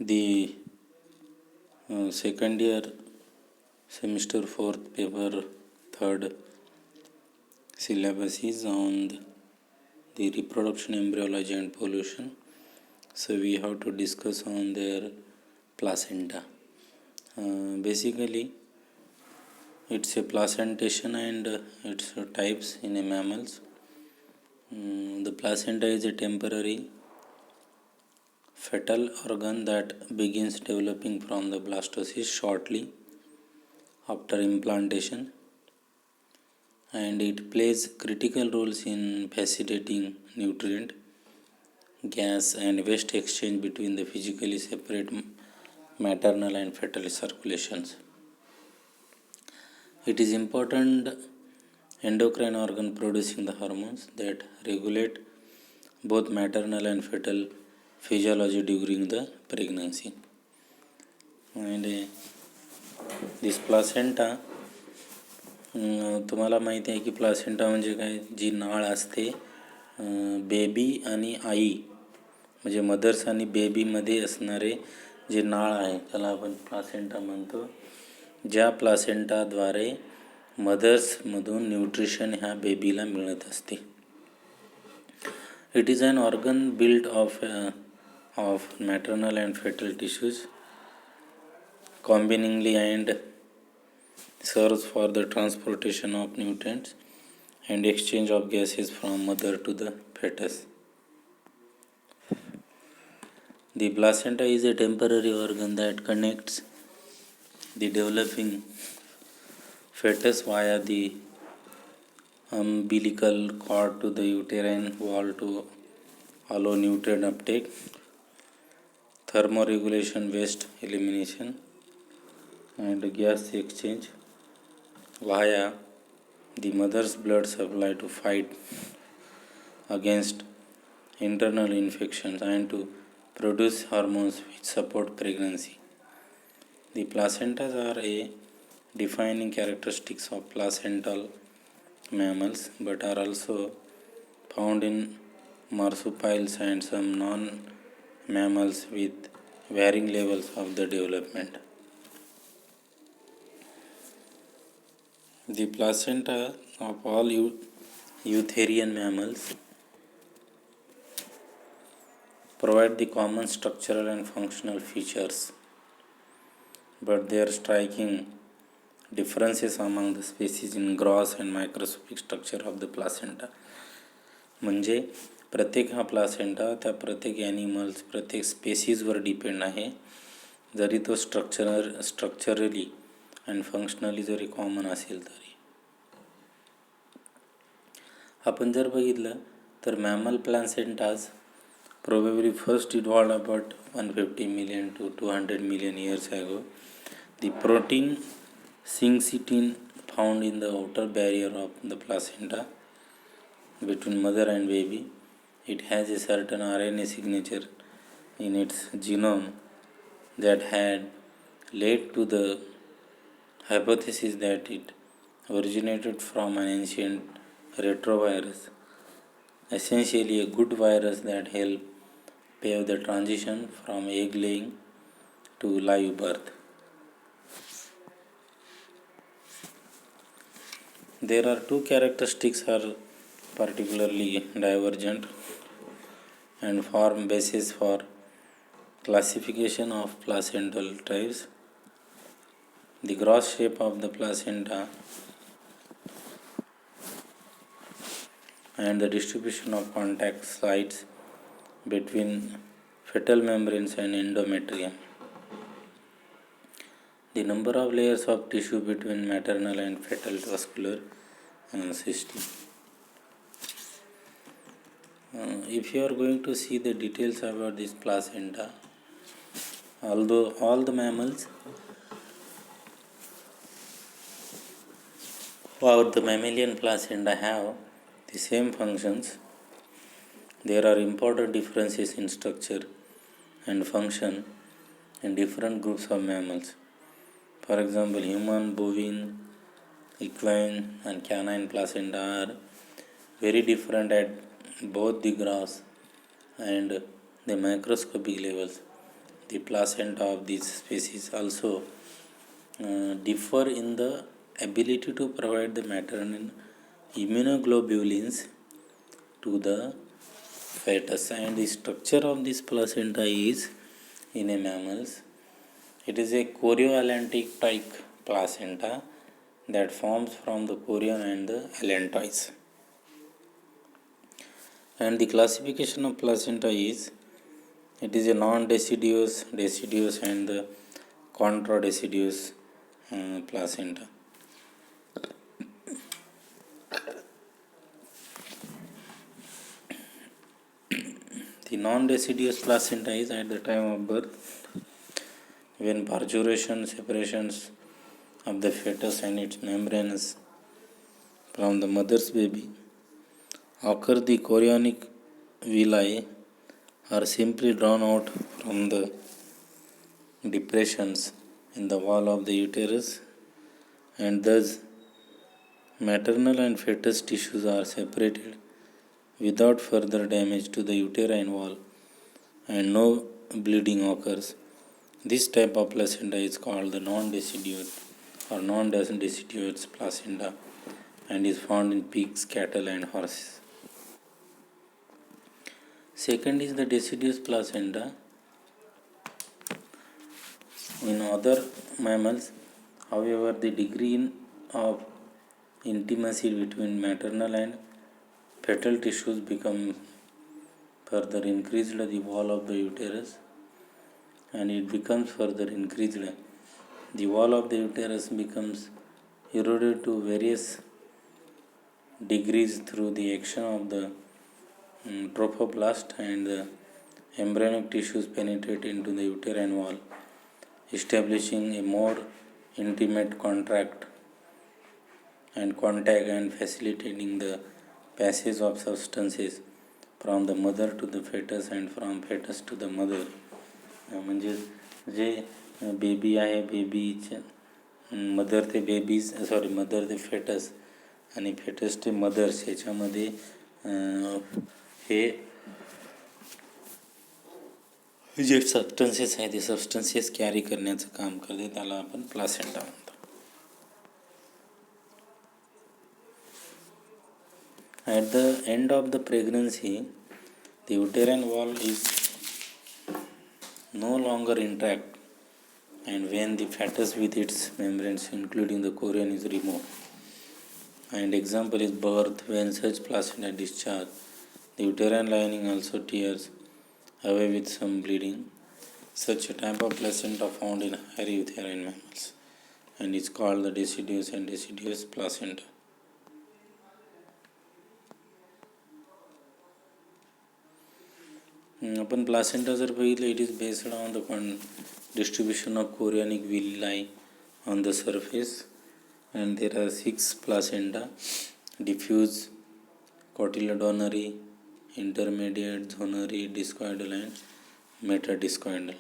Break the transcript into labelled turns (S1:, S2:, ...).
S1: The second year semester 4th paper 3rd syllabus is on the reproduction, embryology and pollution. So we have to discuss on their placenta. Basically it's a placentation and its types in a mammals. The placenta is a temporary fetal organ that begins developing from the blastocyst shortly after implantation, and it plays critical roles in facilitating nutrient, gas and waste exchange between the physically separate maternal and fetal circulations. It is important endocrine organ producing the hormones that regulate both maternal and fetal physiology during the pregnancy. And this placenta, तुम्हाला माहिती आहे की placenta म्हणजे काय, जी नाळ असते baby आणि आई म्हणजे मदर्स आणि बेबीमध्ये असणारे जे नाळ आहे त्याला आपण प्लासेंटा म्हणतो. ज्या प्लासेंटाद्वारे मदर्समधून न्यूट्रिशन ह्या बेबीला मिळत असते. It is an organ build of maternal and fetal tissues combiningly and serves for the transportation of nutrients and exchange of gases from mother to the fetus. The placenta is a temporary organ that connects the developing fetus via the umbilical cord to the uterine wall to allow nutrient uptake, thermoregulation, waste elimination and gas exchange via the mother's blood supply to fight against internal infections and to produce hormones which support pregnancy. The placentas are a defining characteristics of placental mammals but are also found in marsupials and some non-mammals with varying levels of the development. The placenta of all eutherian mammals provide the common structural and functional features, but there are striking differences among the species in gross and microscopic structure of the placenta. म्हणजे प्रत्येक हा placenta त्या प्रत्येक animals प्रत्येक स्पेसीजवर depend आहे, जरी तो structurally and functionally zari common असेल तरी. आपण जर बघितलं तर mammal प्लासेंटाज probably first evolved about 150 million to 200 million years ago. The protein syncytin found in the outer barrier of the placenta between mother and baby, it has a certain RNA signature in its genome that had led to the hypothesis that it originated from an ancient retrovirus, essentially a good virus that helped pave the transition from egg laying to live birth. There are two characteristics are particularly divergent and form basis for classification of placental types. The gross shape of the placenta and the distribution of contact sites between fetal membranes and endometrium. The number of layers of tissue between maternal and fetal vascular system. If you are going to see the details about this placenta, although all the mammals or the mammalian placenta have the same functions, there are important differences in structure and function in different groups of mammals. For example, human, bovine, equine and canine placenta are very different at both the gross and the microscopic levels. the placenta of these species also differ in the ability to provide the maternal immunoglobulins to the fetus, and the structure of this placenta is in a mammals. It is a chorioallantic type placenta that forms from the chorion and the allantois. And the classification of placenta is, it is a non-deciduous, deciduous and the contradeciduous placenta. The non-deciduous placenta is at the time of birth, when parturition, separations of the fetus and its membranes from the mother's baby occur. The chorionic villi are simply drawn out from the depressions in the wall of the uterus, and thus maternal and fetus tissues are separated without further damage to the uterine wall, and no bleeding occurs. This type of placenta is called the non-deciduous or non-deciduous placenta and is found in pigs, cattle and horses. Second is the deciduous placenta. In other mammals, however, the degree of intimacy between maternal and fetal tissues become further increased the wall of the uterus, and it becomes further increased. The wall of the uterus becomes eroded to various degrees through the action of the trophoblast, and the embryonic tissues penetrate into the uterine wall, establishing a more intimate contact and facilitating the passage of substances from the mother to the fetus and from fetus to the mother. म्हणजे जे baby आहे, बेबीच्या mother ते babies mother ते foetus आणि foetus ते mother's याच्यामध्ये हे जे substances आहे ते substances carry करण्याचं काम करते, त्याला आपण प्लासेंटा म्हणतो. At the end of the pregnancy, the uterine wall is no longer intact, and when the fetus with its membranes including the chorion is removed, and example is birth, when such placenta discharge, the uterine lining also tears away with some bleeding. Such a type of placenta found in higher uterine mammals and is called the deciduous and deciduous placenta. आपण placenta जर बघितलं, it is based on the distribution of chorionic villi on the surface, and there are 6 placenta: diffuse, cotyledonary, intermediate, zonary, discoidal and metadiscoidal.